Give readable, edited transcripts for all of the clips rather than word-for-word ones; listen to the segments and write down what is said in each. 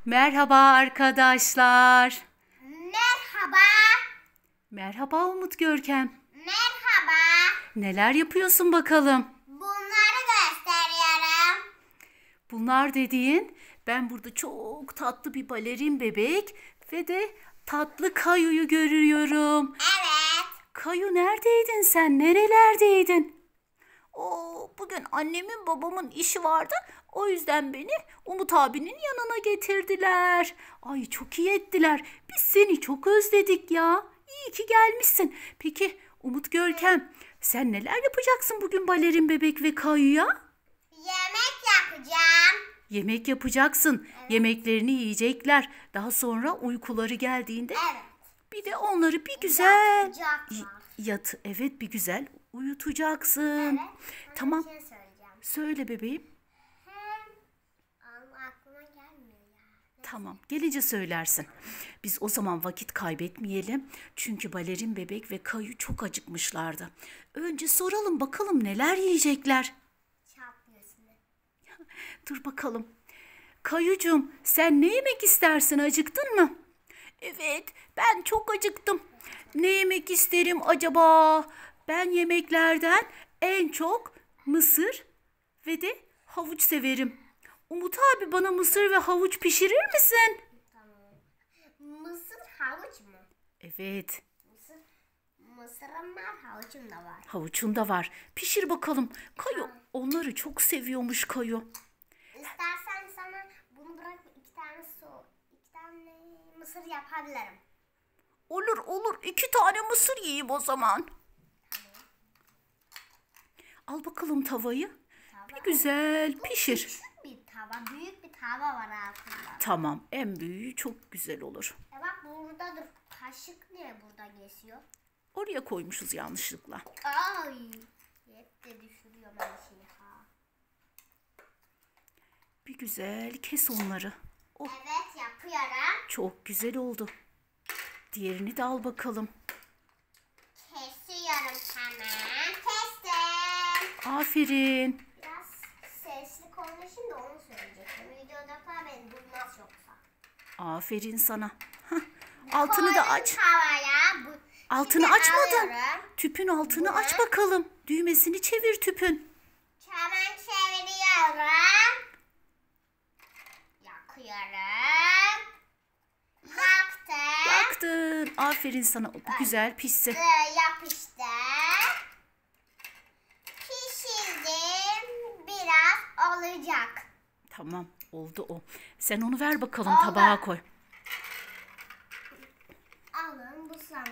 Merhaba arkadaşlar. Merhaba. Merhaba Umut Görkem. Merhaba. Neler yapıyorsun bakalım? Bunları gösteriyorum. Bunlar dediğin, ben burada çok tatlı bir balerin bebek ve de tatlı Kayu'yu görüyorum. Evet. Kayu, neredeydin sen? Nerelerdeydin? Bugün annemin babamın işi vardı. O yüzden beni Umut abinin yanına getirdiler. Ay, çok iyi ettiler. Biz seni çok özledik ya. İyi ki gelmişsin. Peki Umut Görkem, sen neler yapacaksın bugün balerin bebek ve Kayu'ya? Yemek yapacağım. Yemek yapacaksın. Yemeklerini yiyecekler. Daha sonra uykuları geldiğinde Evet. bir de onları bir güzel Yatacaklar. evet, bir güzel uyutacaksın. Evet. Tamam. Bir şey söyleyeceğim. Söyle bebeğim. Ama aklıma gelmiyor ya. Tamam, gelince söylersin. Biz o zaman vakit kaybetmeyelim. Çünkü balerin bebek ve Kayu çok acıkmışlardı. Önce soralım bakalım neler yiyecekler. Çarpmıyorsun. Dur bakalım. Kayucuğum, sen ne yemek istersin? Acıktın mı? Evet, ben çok acıktım. Ne yemek isterim acaba? Ben yemeklerden en çok mısır ve de havuç severim. Umut abi, bana mısır ve havuç pişirir misin? Tamam. Mısır havuç mu? Evet, Mısırım var, havucum da var. havuçun da var. Pişir bakalım. Kayu onları çok seviyormuş Kayu. İstersen sana bunu bırak, iki tane mısır yapabilirim. Olur olur, 2 tane mısır yiyeyim o zaman. Al bakalım tavayı. Bir güzel pişir. Küçük bir tava, büyük bir tava var altında. Tamam, en büyüğü çok güzel olur. Bak buradadır. Kaşık niye burada geçiyor? Oraya koymuşuz yanlışlıkla. Ay. Hep de düşürüyorum her şeyi ha. Bir güzel kes onları. Oh, Evet, yapıyorum. çok güzel oldu. Diğerini de al bakalım. Kesiyorum hemen. Kestim. Aferin. Biraz sesli konuşayım da onu söyleyecektim. Videoda beni duymaz yoksa. Aferin sana. Hah, altını da Koydum aç. tavaya. Altını Şimdi açmadın. alıyorum. Tüpün altını aç bakalım. Düğmesini çevir tüpün. Hemen çeviriyorum. Yakıyorum. Yaktım. Yaktın. Aferin sana. Bu güzel pişsin. Yapıştı. Pişirdim. Biraz olacak. Tamam, oldu o. Sen onu ver bakalım, Oldu. tabağa koy. Alın, bu sana.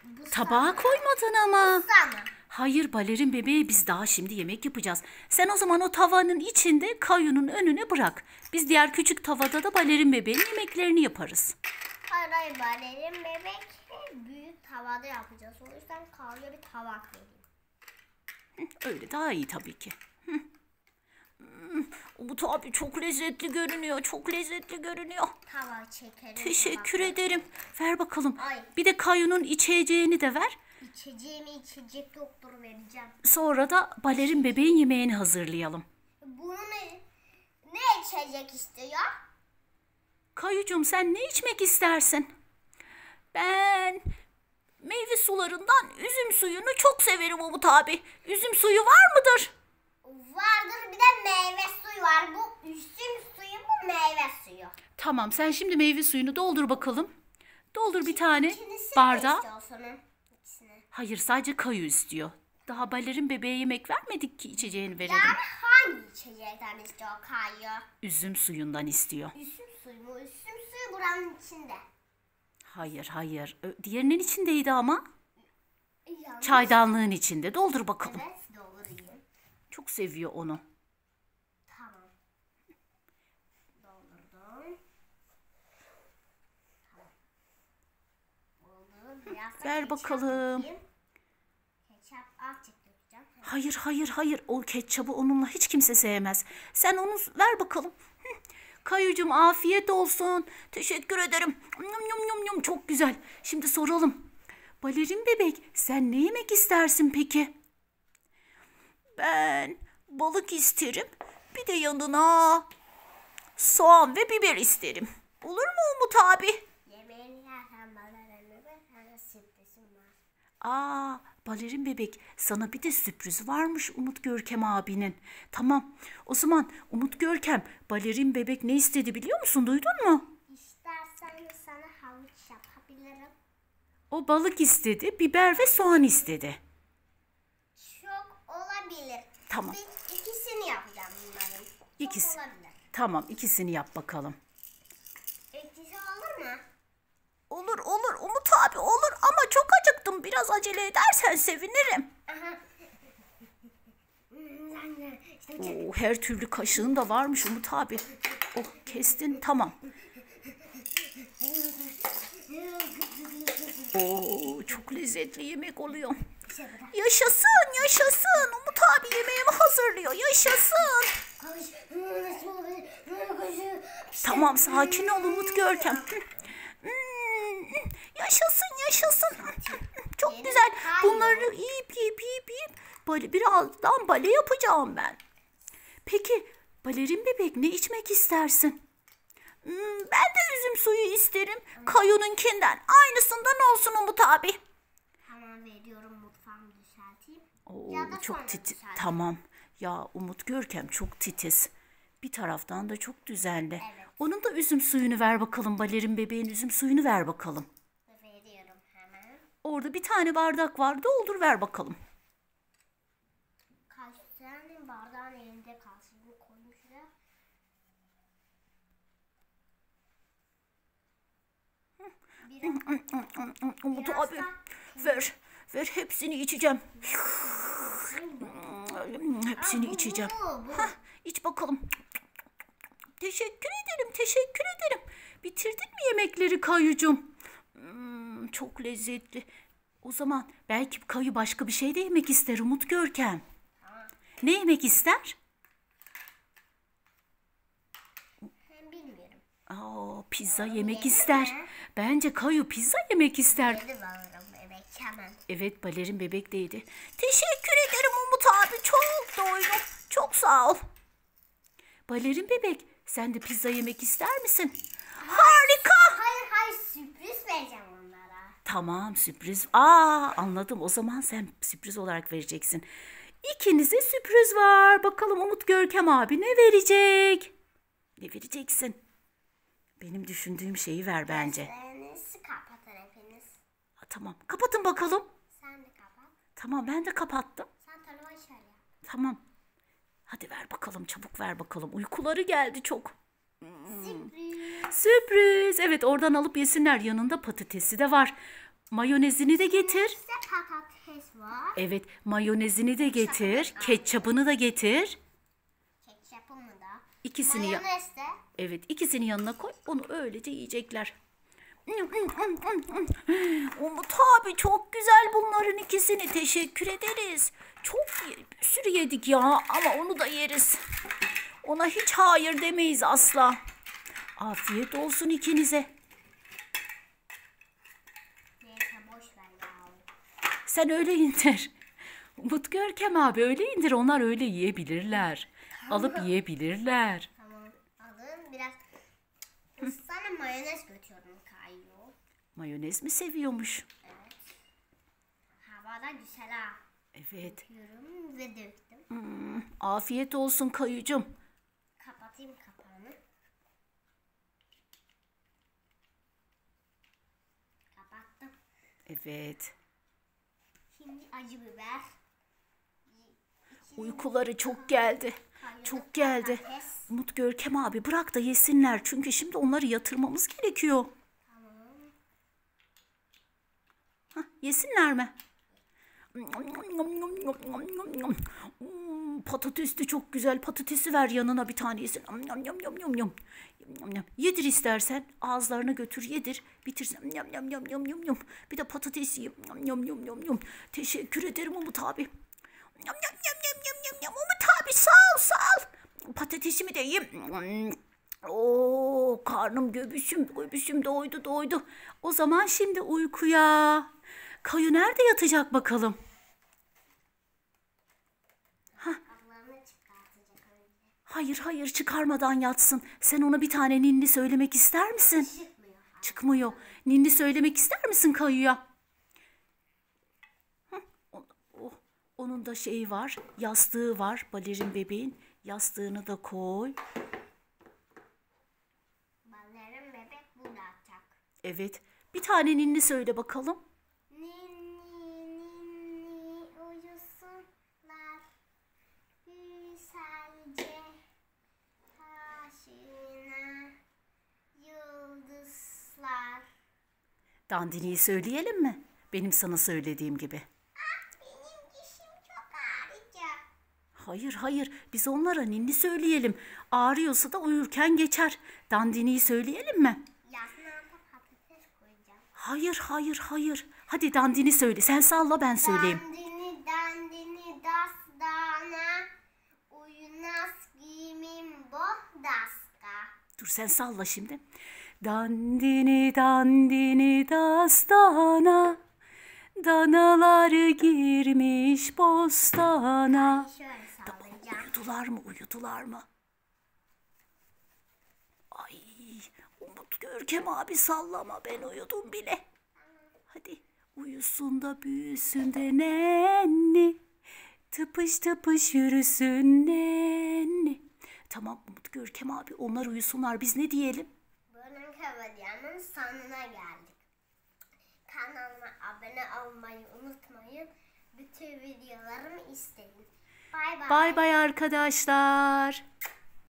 Bu Tabağa sana. koymadın ama. Bu sana. Hayır, balerin bebeği, biz daha şimdi yemek yapacağız. Sen o zaman o tavanın içinde Kayu'nun önüne bırak. Biz diğer küçük tavada da balerin bebeğin yemeklerini yaparız. Parayı balerin bebek büyük tavada yapacağız. O yüzden kahve bir tabak vereyim. Öyle daha iyi tabii ki. Umut abi, çok lezzetli görünüyor. Çok lezzetli görünüyor. Tava çekerim. Teşekkür tabakla. ederim. Ver bakalım. Ay. Bir de Kayu'nun içeceğini de ver. İçeceğimi içecek doktoru vereceğim. Sonra da balerin bebeğin yemeğini hazırlayalım. Bunu ne içecek istiyor? Kayucuğum, sen ne içmek istersin? Ben meyve sularından üzüm suyunu çok severim Umut abi. Üzüm suyu var mıdır? Vardır, bir de meyve suyu var. Bu üzüm suyu, bu meyve suyu. Tamam, sen şimdi meyve suyunu doldur bakalım. Doldur bir tane İkinisi bardağa. ne istiyorsun? İkisini. Hayır, sadece Kayu istiyor. Daha balerin bebeğe yemek vermedik ki içeceğini verelim. Yani hangi içecekten istiyor Kayu? Üzüm suyundan istiyor. Üzüm suyu mu? Üzüm suyu buranın içinde. Hayır hayır. Diğerinin içindeydi ama. Yanlış. Çaydanlığın içinde. Doldur bakalım. Evet, doldurayım. Çok seviyor onu. Tamam. Doldurdum. Tamam. Oldu. Biraz da Ver ketçap bakalım. dökeyim. Ketçap azıcık dökeceğim. Hayır hayır hayır. O ketçabı onunla hiç kimse sevmez. Sen onu ver bakalım. Kayucum, afiyet olsun. Teşekkür ederim. Yum yum yum yum. Çok güzel. Şimdi soralım. Balerin bebek, sen ne yemek istersin peki? Ben balık isterim. Bir de yanına soğan ve biber isterim. Olur mu Umut abi? Yemeğini yersen balerin bebek sana sürprizim var. Aa, balerin bebek, sana bir de sürpriz varmış Umut Görkem abinin. Tamam, o zaman Umut Görkem, balerin bebek ne istedi biliyor musun? Duydun mu? İstersen sana havuç yapabilirim. O balık istedi, biber ve soğan istedi. Çok olabilir. Tamam. İkisini yapacağım bunların. İkisi. Çok olabilir. Tamam, ikisini yap bakalım. İkisi olur mu? Olur olur Umut abi, olur ama çok acıktım. Biraz acele edersen sevinirim. Oo, her türlü kaşığın da varmış Umut abi. Oh, kestin, tamam. Oo, çok lezzetli yemek oluyor. Yaşasın yaşasın, Umut abi yemeğimi hazırlıyor, yaşasın. Tamam, sakin ol Umut Görkem. Yaşasın yaşasın. Çok güzel. Bunları yiyip birazdan bale yapacağım ben. Peki balerin bebek ne içmek istersin? Ben de üzüm suyu isterim. Kayu'nunkinden. Aynısından olsun Umut abi. Hemen veriyorum, mutfağımı düzelteyim. Oo, Ya da çok sonra titiz. düzelteyim. Tamam. Ya Umut Görkem çok titiz. Bir taraftan da çok düzenli. Evet. Onun da üzüm suyunu ver bakalım. Balerin bebeğin üzüm suyunu ver bakalım. Veriyorum hemen. Orada bir tane bardak var. Doldur ver bakalım. Kaç tane bardağın elinde kalsın. Bu koyayım şuraya. Umut Biraz abi da- ver. Ver, hepsini içeceğim. Hepsini içeceğim. Bu. Hah, iç bakalım. Teşekkür ederim, teşekkür ederim. Bitirdin mi yemekleri Kayucum? Çok lezzetli. O zaman belki Kayu başka bir şey de yemek ister Umut Görkem. Ne yemek ister? Ben bilmiyorum. Aa, pizza yemek ister. Bence Kayu pizza yemek ister. Dedim alırım bebek hemen. Evet, balerin bebek değdi. Teşekkür ederim Umut abi. Çok doydum. Çok sağ ol. Balerin bebek, sen de pizza yemek ister misin? Harika. Hayır sürpriz vereceğim onlara. Tamam, sürpriz. Anladım. O zaman sen sürpriz olarak vereceksin. İkinize sürpriz var. Bakalım Umut Görkem abi ne verecek? Ne vereceksin? Benim düşündüğüm şeyi ver bence. Gözlerinizi kapatın hepiniz. Tamam. Kapatın bakalım. Sen de kapat. Tamam, ben de kapattım. Sen telefon şöyle yap. Tamam. Hadi ver bakalım, çabuk ver bakalım. Uykuları geldi çok. Sürpriz. Sürpriz. Evet, oradan alıp yesinler. Yanında patatesi de var. Mayonezini de getir. İşte patates var. Evet, mayonezini de getir. Ketçapını da getir. Ketçapımı da. İkisini Mayonez de. Evet, ikisini yanına koy. Onu öylece yiyecekler. Umut abi, çok güzel bunların ikisini. Teşekkür ederiz. Bir sürü yedik ya, ama onu da yeriz. Ona hiç hayır demeyiz asla. Afiyet olsun ikinize. Neyse boş ver ya. Sen öyle indir. Umut Görkem abi, öyle indir. Onlar öyle yiyebilirler. Alıp yiyebilirler. Tamam. Alın biraz. Sana mayonez götürdüm Kayu. Mayonez mi seviyormuş? Evet. Hava da güzel ha. Evet. Diyorum ve döktüm. Afiyet olsun Kayucum. Kapatayım kapağını. Kapattım. Evet. Şimdi acı biber. Uykuları çok geldi. Çok geldi. Patates. Umut Görkem abi, bırak da yesinler. Çünkü şimdi onları yatırmamız gerekiyor. Tamam. Yesinler mi? Patates de çok güzel. Patatesi ver yanına, bir tane yesin. Yedir istersen. Ağızlarına götür, yedir. Bitirsin. Bir de patates yiyeyim. Teşekkür ederim Umut abi. Umut abi, sağ ol. Patatesimi de yiyeyim. Oo, karnım, göbüşüm doydu. O zaman şimdi uykuya. Kayu nerede yatacak bakalım? Ablamı çıkartacak önce. Hayır hayır, çıkarmadan yatsın. Sen ona bir tane ninni söylemek ister misin? Çıkmıyor. Çıkmıyor. Ninni söylemek ister misin Kayu'ya? Onun da şeyi var, yastığı var, balerin bebeğin. Yastığını da koy. Balerin bebek burada atacak. Evet. Bir tane ninni söyle bakalım. Ninni uyusunlar güzelce taşına yıldızlar. Dandini'yi söyleyelim mi? Benim sana söylediğim gibi. Benim dişim çok ağrıyacak. Hayır hayır, biz onlara ninni söyleyelim. Ağrıyorsa da uyurken geçer. Dandini'yi söyleyelim mi? Yasnın altına patates koyacağım. Hayır hayır hayır. Hadi Dandini söyle. Sen salla, ben söyleyeyim. Dandini dandini dastana uyunas giyimim daska. Dur sen salla şimdi. Dandini dandini dastana, danalar girmiş bostana. Şöyle sallayacağım. Uyudular mı, uyudular mı? Ay, Umut Görkem abi sallama, ben uyudum bile. Hadi uyusun da büyüsün de nenni, tıpış tıpış yürüsün nenni. Tamam Umut Görkem abi, onlar uyusunlar, biz ne diyelim? Bunun kabaryanın sonuna geldik. Kanalıma abone olmayı unutmayın. Bütün videolarımı isteyin. Bay bay. Bay bay arkadaşlar.